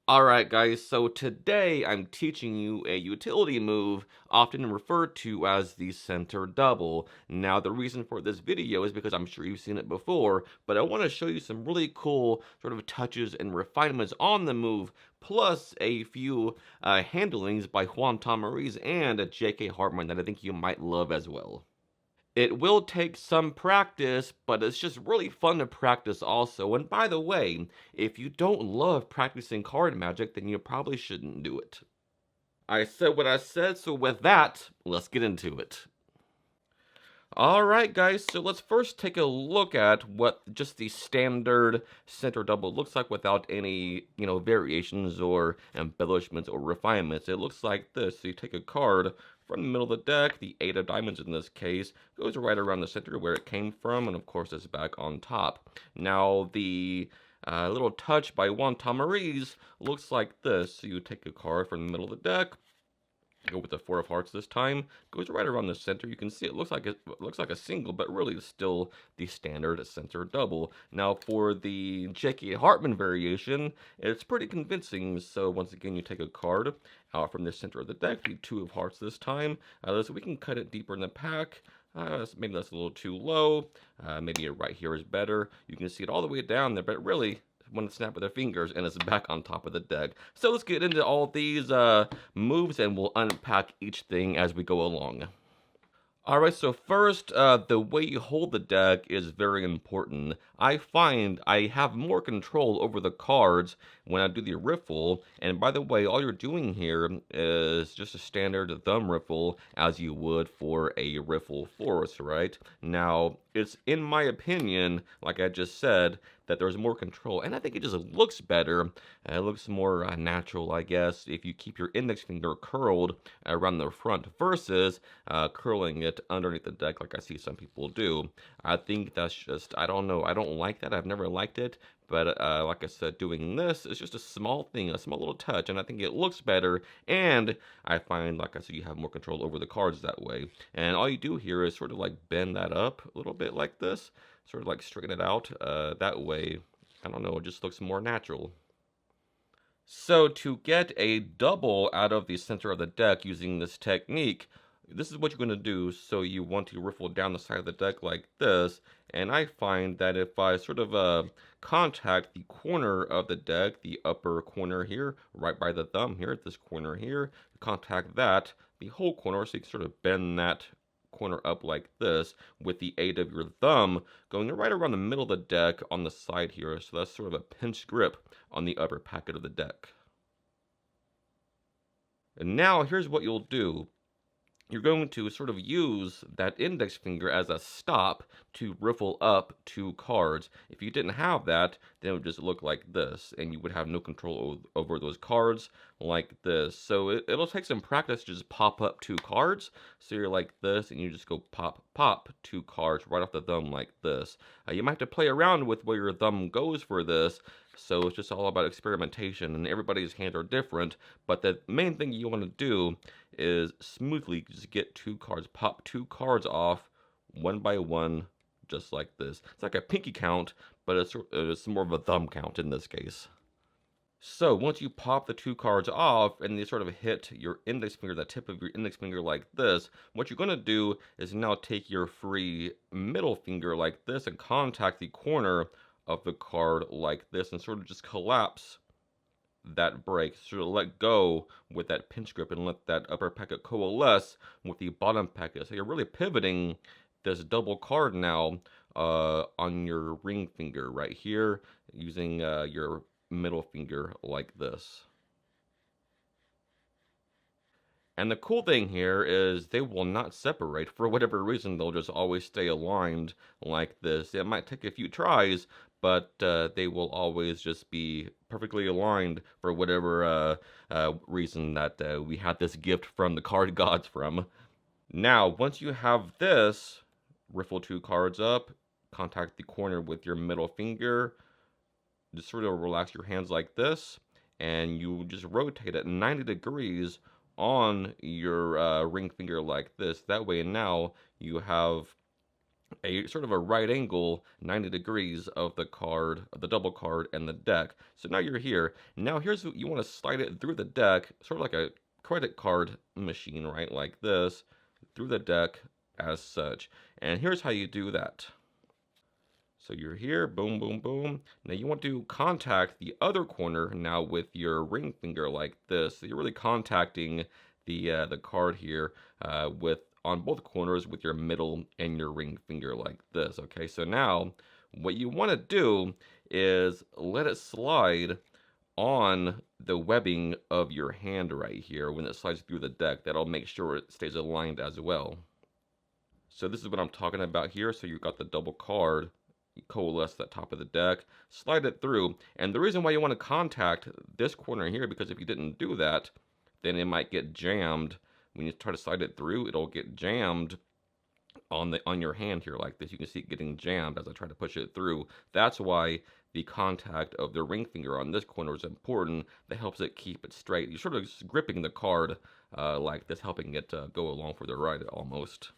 Alright guys, so today I'm teaching you a utility move often referred to as the center double. Now the reason for this video is because I'm sure you've seen it before, but I want to show you some really cool sort of touches and refinements on the move, plus a few handlings by Tamariz and J.K. Hartman that I think you might love as well. It will take some practice, but it's just really fun to practice also. And by the way, if you don't love practicing card magic, then you probably shouldn't do it. I said what I said, so with that, let's get into it. Alright guys, so let's first take a look at what just the standard center double looks like without any, variations or embellishments or refinements. It looks like this. So you take a card from the middle of the deck, the 8 of diamonds in this case, goes right around the center where it came from, and of course it's back on top. Now the little touch by Tamariz looks like this. So you take a card from the middle of the deck, go with the 4 of hearts this time, goes right around the center. You can see it looks like a single, but really it's still the standard center double. Now for the J.K. Hartman variation, it's pretty convincing. So once again, you take a card out from the center of the deck, the 2 of hearts this time, so we can cut it deeper in the pack. Maybe that's a little too low. Maybe right here is better. You can see it all the way down there, but really, one snap of their fingers and it's back on top of the deck. So let's get into all these moves and we'll unpack each thing as we go along. Alright, so first, the way you hold the deck is very important. I find I have more control over the cards when I do the riffle, and by the way, all you're doing here is just a standard thumb riffle as you would for a riffle force, right? Now, it's in my opinion, like I just said, that there's more control, and I think it just looks better. It looks more natural, I guess, if you keep your index finger curled around the front versus curling it underneath the deck like I see some people do. I think that's just, I don't know, I don't like that. I've never liked it, but like I said, doing this is just a small thing, a small little touch, and I think it looks better, and I find, like I said, you have more control over the cards that way. And all you do here is sort of like bend that up a little bit like this, sort of like straighten it out. That way, I don't know, it just looks more natural. So to get a double out of the center of the deck using this technique, this is what you're going to do. So you want to riffle down the side of the deck like this, and I find that if I sort of contact the corner of the deck, the upper corner here, right by the thumb here, this corner here, contact that, the whole corner, so you can sort of bend that corner up like this with the aid of your thumb going right around the middle of the deck on the side here. So that's sort of a pinch grip on the upper packet of the deck. And now here's what you'll do. You're going to sort of use that index finger as a stop to riffle up 2 cards. If you didn't have that, then it would just look like this, and you would have no control over those cards like this. So it'll take some practice to just pop up 2 cards. So you're like this, and you just go pop, pop 2 cards right off the thumb like this. You might have to play around with where your thumb goes for this, so it's just all about experimentation, and everybody's hands are different, but the main thing you want to do is smoothly just get 2 cards, pop 2 cards off one by one, just like this. It's like a pinky count, but it's more of a thumb count in this case. So once you pop the 2 cards off and they sort of hit your index finger, the tip of your index finger like this, what you're going to do is now take your free middle finger like this and contact the corner of the card like this and sort of just collapse that break, sort of let go with that pinch grip and let that upper packet coalesce with the bottom packet. So you're really pivoting this double card now on your ring finger right here using your middle finger like this. And the cool thing here is they will not separate. For whatever reason, they'll just always stay aligned like this. It might take a few tries, but they will always just be perfectly aligned for whatever reason that we had this gift from the card gods from. Now, once you have this, riffle 2 cards up, contact the corner with your middle finger, just sort of relax your hands like this, and you just rotate it 90 degrees on your ring finger like this. That way now you have a sort of a right angle, 90 degrees of the card, of the double card and the deck. So now you're here. Now here's what you want to slide it through the deck, sort of like a credit card machine, right? Like this, through the deck as such. And here's how you do that. So you're here, boom, boom, boom. Now you want to contact the other corner now with your ring finger like this. So you're really contacting the card here with on both corners with your middle and your ring finger like this. Okay, so now what you want to do is let it slide on the webbing of your hand right here when it slides through the deck. That'll make sure it stays aligned as well. So this is what I'm talking about here. So you've got the double card, coalesce that top of the deck, slide it through. And the reason why you want to contact this corner here, because if you didn't do that, then it might get jammed. When you try to slide it through, it'll get jammed on your hand here like this. You can see it getting jammed as I try to push it through. That's why the contact of the ring finger on this corner is important. That helps it keep it straight. You're sort of gripping the card like this, helping it go along for the ride almost.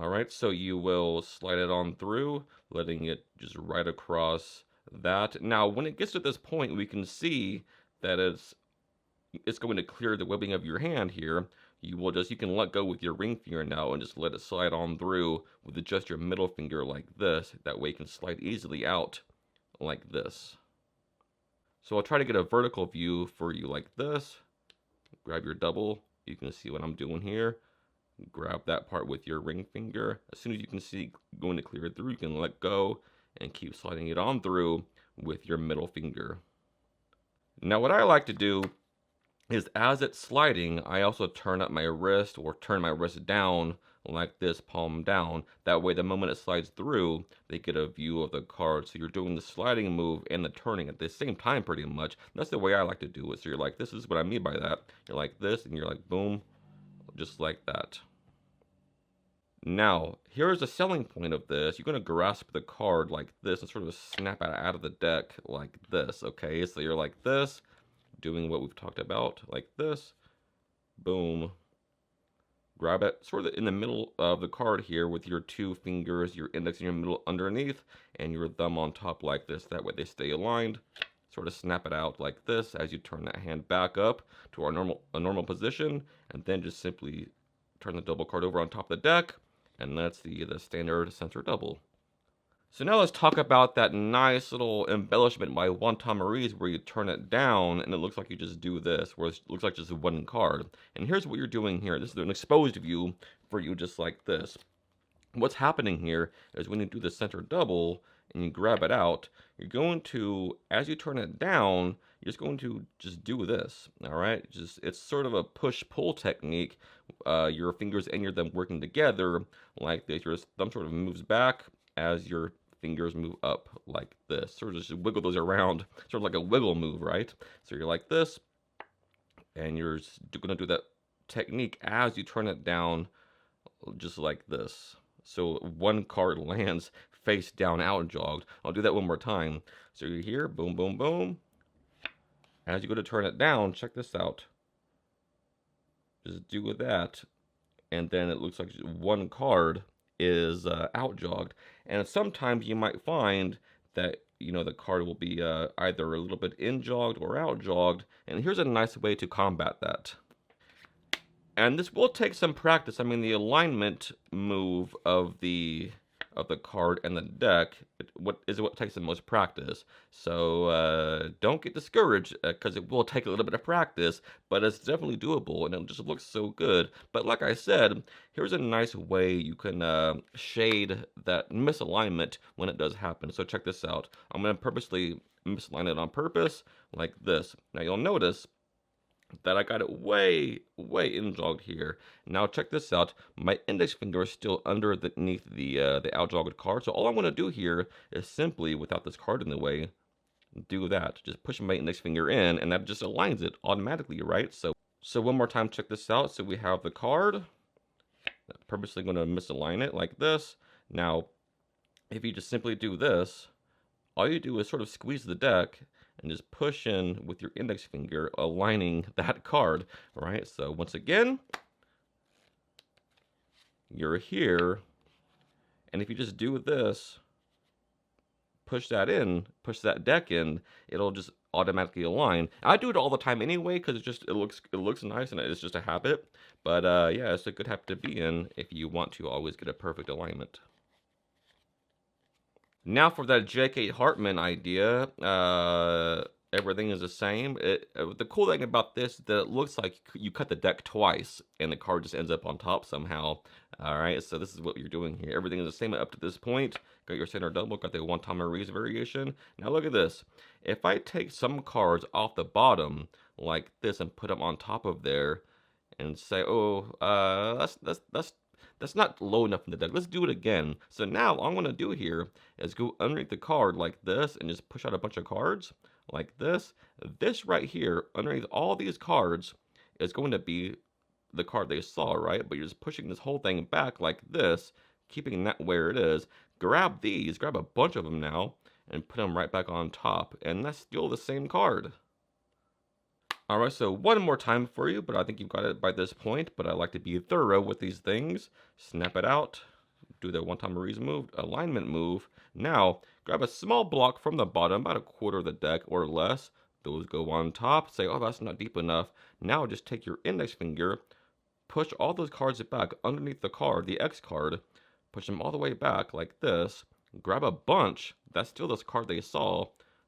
Alright, so you will slide it on through, letting it just right across that. Now, when it gets to this point, we can see that it's going to clear the webbing of your hand here. You can let go with your ring finger now and just let it slide on through with just your middle finger like this. That way it can slide easily out like this. So I'll try to get a vertical view for you like this. Grab your double. You can see what I'm doing here. Grab that part with your ring finger. As soon as you can see going to clear it through, you can let go and keep sliding it on through with your middle finger. Now what I like to do is as it's sliding, I also turn up my wrist or turn my wrist down like this, palm down. That way the moment it slides through, they get a view of the card. So you're doing the sliding move and the turning at the same time pretty much. That's the way I like to do it. So you're like, this is what I mean by that. You're like this and you're like boom, just like that. Now, here's the selling point of this. You're going to grasp the card like this and sort of snap it out of the deck like this, okay? So you're like this, doing what we've talked about, like this. Boom. Grab it sort of in the middle of the card here with your two fingers, your index and your middle underneath, and your thumb on top like this. That way they stay aligned. Sort of snap it out like this as you turn that hand back up to a normal position, and then just simply turn the double card over on top of the deck. And that's the standard center double. So now let's talk about that nice little embellishment by Tamariz where you turn it down and it looks like you just do this, where it looks like just one card. And here's what you're doing here. This is an exposed view for you just like this. What's happening here is when you do the center double and you grab it out, you're going to, as you turn it down, you're just going to just do this, all right? It's sort of a push-pull technique. Your fingers and your thumb working together like this. Your thumb sort of moves back as your fingers move up like this. Sort of just wiggle those around, sort of like a wiggle move, right? So you're like this, and you're going to do that technique as you turn it down just like this. So one card lands face down out jogged. I'll do that one more time. So you're here, boom, boom, boom. As you go to turn it down, check this out. Just do that, and then it looks like one card is out jogged. And sometimes you might find that the card will be either a little bit in jogged or out jogged. And here's a nice way to combat that. And this will take some practice. I mean, the alignment move of the card and the deck what takes the most practice. So don't get discouraged because it will take a little bit of practice, but it's definitely doable and it just looks so good. But like I said, here's a nice way you can shade that misalignment when it does happen. So check this out. I'm going to purposely misalign it on purpose like this. Now you'll notice that I got it way in jogged here. Now check this out. My index finger is still underneath the out jogged card. So all I'm going to do here is simply, without this card in the way, do that. Just push my index finger in, and that just aligns it automatically, right? So one more time, check this out. So we have the card. I'm purposely going to misalign it like this. Now, if you just simply do this, all you do is sort of squeeze the deck and just push in with your index finger, aligning that card, right? So once again, you're here, And if you just do this, push that deck in, it'll just automatically align. I do it all the time anyway because it looks nice and it's just a habit. But yeah, it's a good habit to be in if you want to always get a perfect alignment. Now for that J.K. Hartman idea, everything is the same. The cool thing about this is that it looks like you cut the deck twice and the card just ends up on top somehow. Alright, so this is what you're doing here. Everything is the same up to this point. Got your center double, got the one Tamariz variation. Now look at this. If I take some cards off the bottom like this and put them on top of there and say, oh, that's not low enough in the deck. Let's do it again. So now all I'm going to do here is go underneath the card like this and just push out a bunch of cards like this. This right here, underneath all these cards, is going to be the card they saw, right? But you're just pushing this whole thing back like this, keeping that where it is. Grab a bunch of them now, and put them right back on top. And that's still the same card. Alright, so one more time for you, but I think you've got it by this point. But I like to be thorough with these things. Snap it out, do the one Tamariz move, alignment move. Now, grab a small block from the bottom, about a quarter of the deck or less. Those go on top. Say, oh, that's not deep enough. Now just take your index finger, push all those cards back underneath the card, the X card. Push them all the way back like this. Grab a bunch. That's still this card they saw.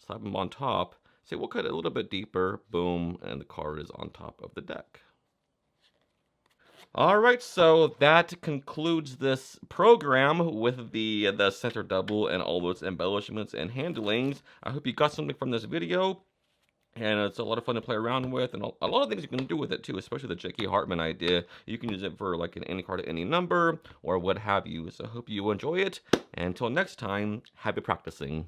Slap them on top. Say, we'll cut it a little bit deeper. Boom. And the card is on top of the deck. Alright, so that concludes this program with the center double and all those embellishments and handlings. I hope you got something from this video. And it's a lot of fun to play around with, and a lot of things you can do with it too, especially the J.K. Hartman idea. You can use it for like any card at any number, or what have you. So I hope you enjoy it, and until next time, happy practicing.